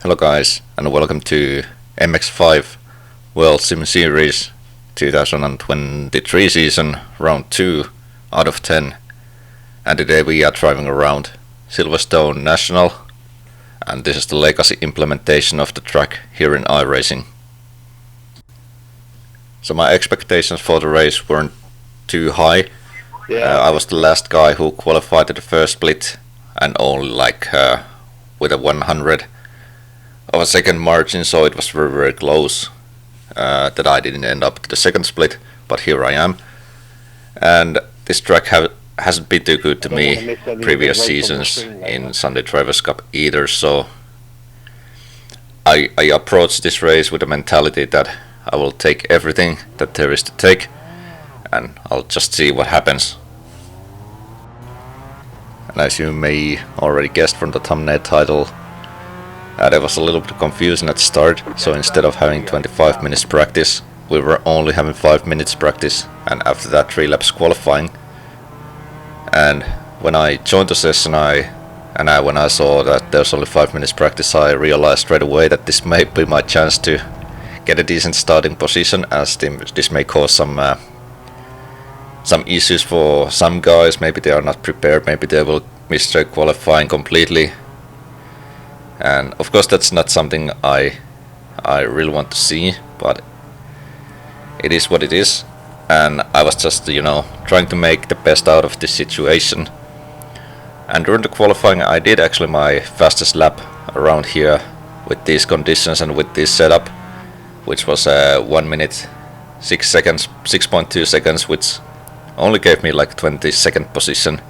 Hello guys, and welcome to MX5 World Sim Series 2023 season, round 2 out of 10. And today we are driving around Silverstone National, and this is the legacy implementation of the track here in iRacing. So my expectations for the race weren't too high. I was the last guy who qualified at the first split, and only with a 100 of a second margin, so it was very close that I didn't end up to the second split, but here I am. And this track hasn't been too good to me previous seasons in Sunday Drivers' Cup either, so I approached this race with the mentality that I will take everything that there is to take, and I'll just see what happens. And as you may already guessed from the thumbnail title, that was a little bit confusing at the start, so instead of having 25 minutes practice, we were only having 5 minutes practice, and after that 3 laps qualifying. And when I joined the session, when I saw that there's only 5 minutes practice, I realized straight away that this may be my chance to get a decent starting position, as this may cause some issues for some guys. Maybe they are not prepared, maybe they will miss their qualifying completely. And of course that's not something I really want to see, but it is what it is, and I was just trying to make the best out of this situation. And during the qualifying I did actually my fastest lap around here with these conditions and with this setup, which was 1 minute 6 seconds, 6.2 seconds, which only gave me like 22nd position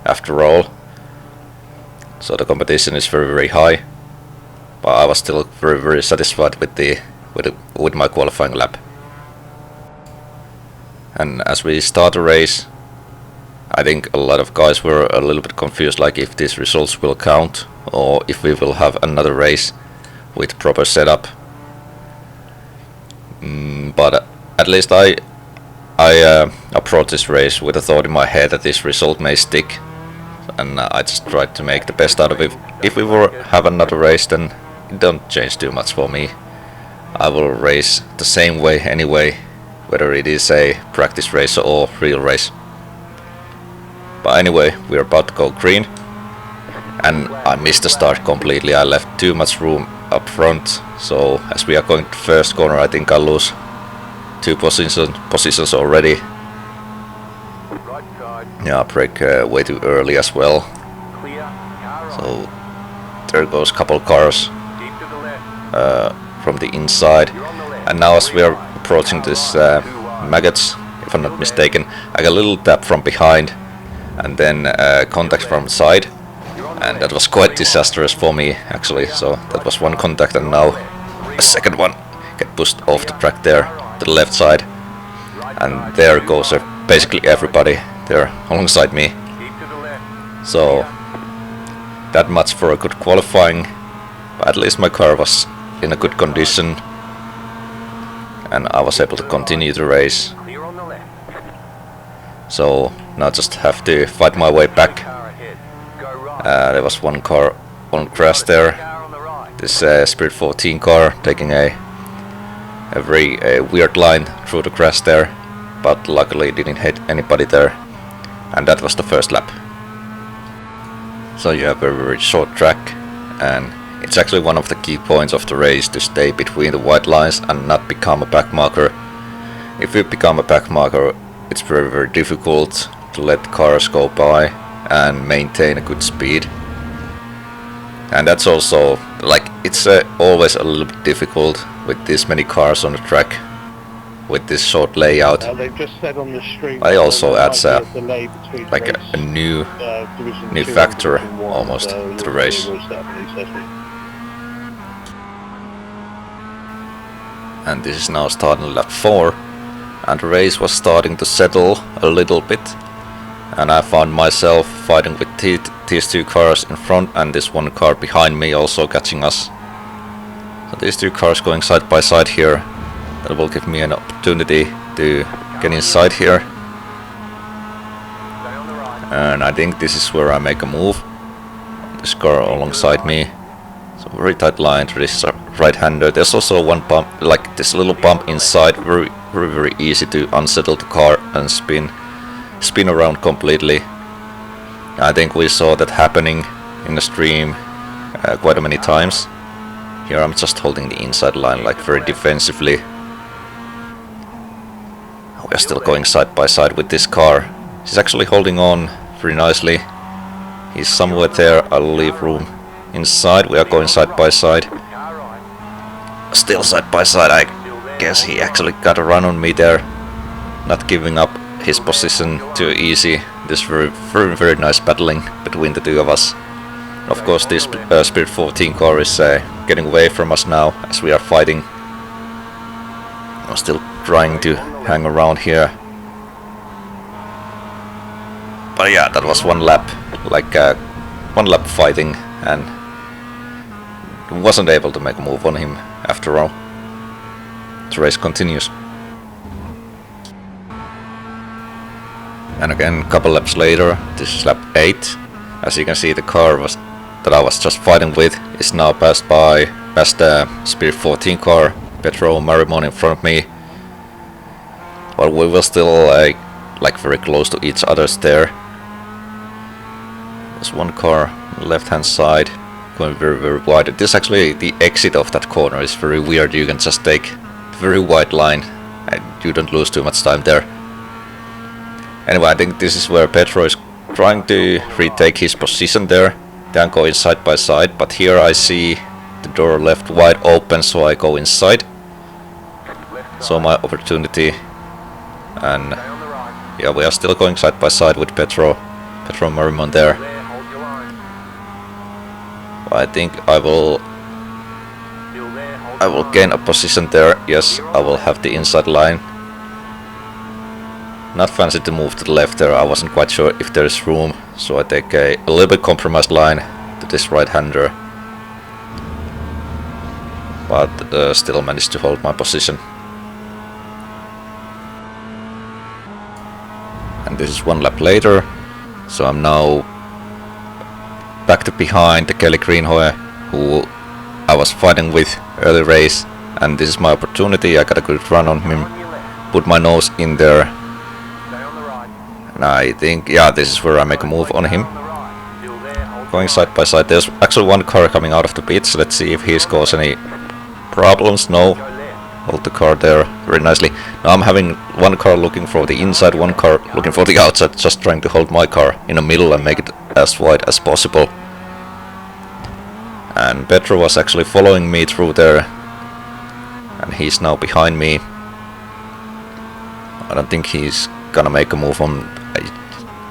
after all. So the competition is very high. But I was still very satisfied with my qualifying lap. And as we start the race, I think a lot of guys were a little bit confused, like if these results will count or if we will have another race with proper setup. But at least I approached this race with a thought in my head that this result may stick, and I just tried to make the best out of it. If we will have another race, then it don't change too much for me. I will race the same way anyway, whether it is a practice race or real race. But anyway, we're about to go green, and I missed the start completely. I left too much room up front, so as we are going to first corner, I think I'll lose 2 positions already. Yeah, I brake way too early as well. So there goes a couple cars from the inside, and now as we are approaching this maggots, if I'm not mistaken, I got a little tap from behind and then contact from the side, and that was quite disastrous for me actually. So that was one contact, and now a second one get pushed off the track there to the left side, and there goes basically everybody there alongside me. So that much for a good qualifying, but at least my car was in a good condition and I was able to continue the race. So now just have to fight my way back. There was one crash there, this Spirit 14 car taking a very weird line through the crash there, but luckily didn't hit anybody there, and that was the first lap. So you have a very short track, and it's actually one of the key points of the race to stay between the white lines and not become a backmarker. If you become a backmarker, it's very difficult to let cars go by and maintain a good speed. And that's also it's always a little bit difficult with this many cars on the track with this short layout. They've just said on the street. I also adds a new factor almost to the race. And this is now starting lap 4, and the race was starting to settle a little bit, and I found myself fighting with these 2 cars in front and this one car behind me also catching us. So these 2 cars going side by side here, that will give me an opportunity to get inside here, and I think this is where I make a move. This car alongside me, So very tight line to this right-hander. There's also one bump, like this little bump inside, very easy to unsettle the car and spin around completely. I think we saw that happening in the stream quite many times. Here I'm just holding the inside line like very defensively. We're still going side by side with this car. He's actually holding on very nicely. He's somewhere there. I'll leave room inside. We are going side by side. Still side by side. I guess he actually got a run on me there. Not giving up his position too easy. This very nice battling between the two of us. Of course, this Spirit 14 car is getting away from us now as we are fighting. I'm still trying to hang around here. But yeah, that was one lap, like one lap fighting, and wasn't able to make a move on him after all. The race continues. And again, a couple laps later, this is lap 8. As you can see, the car that I was just fighting with is now past the Spirit 14 car. Petro and Marimon in front of me. But we were still like very close to each other's there. There's one car on the left hand side going very wide. This actually, the exit of that corner is very weird. You can just take a very wide line and you don't lose too much time there. Anyway, I think this is where Petro is trying to retake his position there. Then going side by side, but here I see the door left wide open, so I go inside. So my opportunity. And yeah, we are still going side by side with Petro and Marimon there. I think I will gain a position there. Yes, I will have the inside line. Not fancy to move to the left there. I wasn't quite sure if there is room, so I take a little bit compromised line to this right-hander. But still managed to hold my position. And this is one lap later, so I'm now back to behind the Kelly Greenhoe, who I was fighting with early race, and this is my opportunity. I got a good run on him, put my nose in there, and I think, yeah, this is where I make a move on him. Going side by side. There's actually one car coming out of the pits. Let's see if he's caused any problems. No. Hold the car there very nicely. Now I'm having one car looking for the inside, one car looking for the outside, just trying to hold my car in the middle and make it as wide as possible. And Petro was actually following me through there, and he's now behind me. I don't think he's gonna make a move on.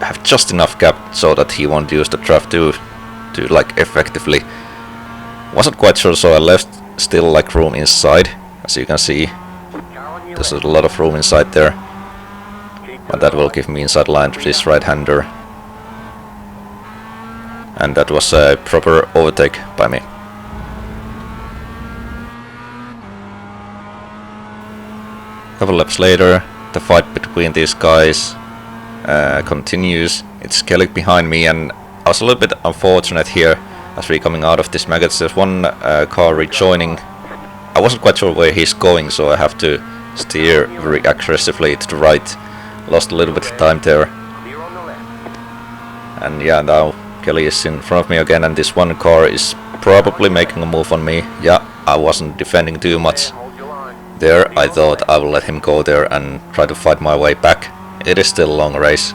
I have just enough gap so that he won't use the draft to like effectively. Wasn't quite sure, so I left still like room inside. As you can see, there's a lot of room inside there, but that will give me inside line to this right-hander, and that was a proper overtake by me. Couple laps later, the fight between these guys continues. It's Kelly behind me, and I was a little bit unfortunate here as we're coming out of this maggots. There's one car rejoining. I wasn't quite sure where he's going, so I have to steer very aggressively to the right. Lost a little bit of time there. And yeah, now Kelly is in front of me again, and this one car is probably making a move on me. Yeah, I wasn't defending too much there. I thought I will let him go there and try to fight my way back. It is still a long race,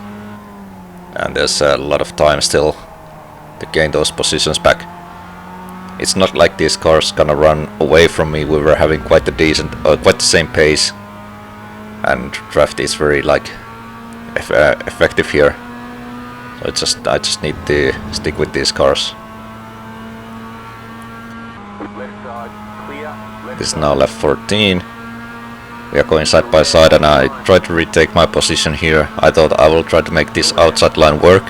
and there's a lot of time still to gain those positions back. It's not like these cars gonna run away from me. We were having quite a decent, quite the same pace, and draft is very like effective here. So I just need to stick with these cars. This is now lap 14. We are going side by side, and I try to retake my position here. I thought I will try to make this outside line work.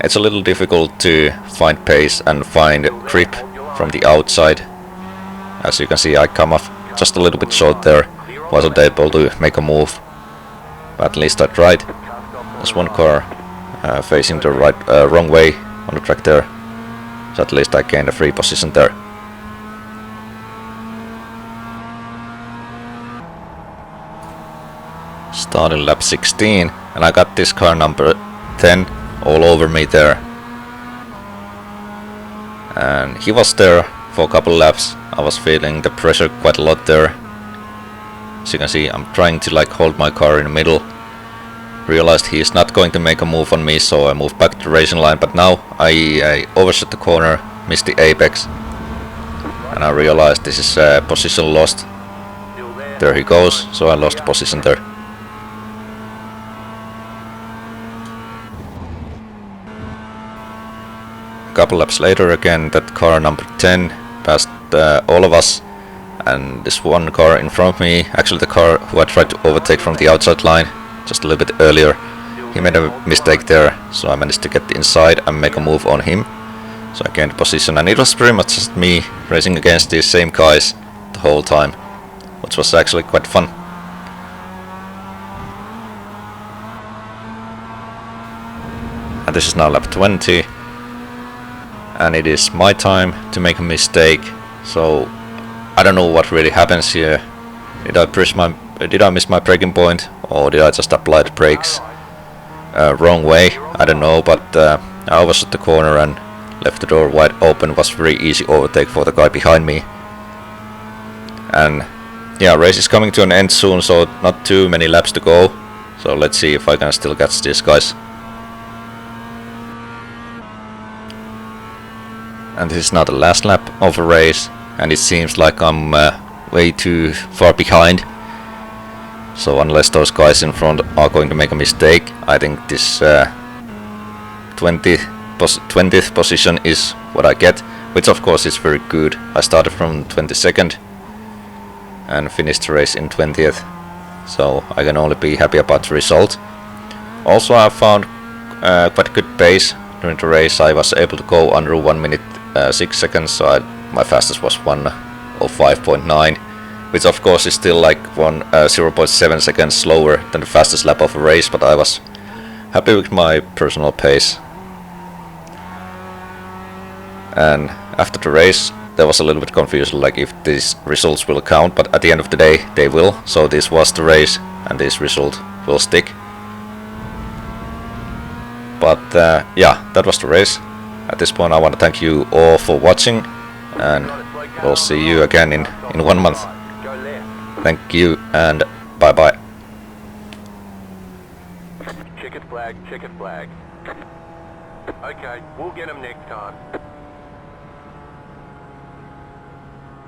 It's a little difficult to find pace and find grip from the outside. As you can see, I come off just a little bit short there. Wasn't able to make a move, but at least I tried. There's one car facing the wrong way on the track there. So at least I gained a free position there. Started lap 16 and I got this car number 10 all over me there. And he was there for a couple laps. I was feeling the pressure quite a lot there. As you can see, I'm trying to like hold my car in the middle. Realized he's not going to make a move on me, so I moved back to the racing line. But now I overshot the corner, missed the apex, and I realized this is position lost. There he goes, so I lost the position there. A couple laps later again, that car number 10 passed all of us, and this one car in front of me, actually the car who I tried to overtake from the outside line just a little bit earlier, he made a mistake there, so I managed to get the inside and make a move on him. So I gained position, and it was pretty much just me racing against these same guys the whole time, which was actually quite fun. And this is now lap 20, and it is my time to make a mistake. So I don't know what really happens here. Did I miss my braking point, or did I just apply the brakes wrong way? I don't know, but I overshot the corner and left the door wide open. It was very easy overtake for the guy behind me. And yeah, race is coming to an end soon, so not too many laps to go. So let's see if I can still catch these guys. And this is now the last lap of a race, and it seems like I'm way too far behind. So unless those guys in front are going to make a mistake, I think this 20th position is what I get, which of course is very good. I started from 22nd and finished the race in 20th, so I can only be happy about the result. Also, I found quite good pace during the race. I was able to go under 1 minute 6 seconds, so my fastest was 1:05.9, which of course is still like 0.7 seconds slower than the fastest lap of a race, but I was happy with my personal pace. And after the race there was a little bit confusion, like if these results will count, but at the end of the day they will. So this was the race and this result will stick. But yeah, that was the race. At this point I want to thank you all for watching, and we'll see you again in 1 month. Thank you and bye bye. Checkered flag, checkered flag. Okay, we'll get them next time.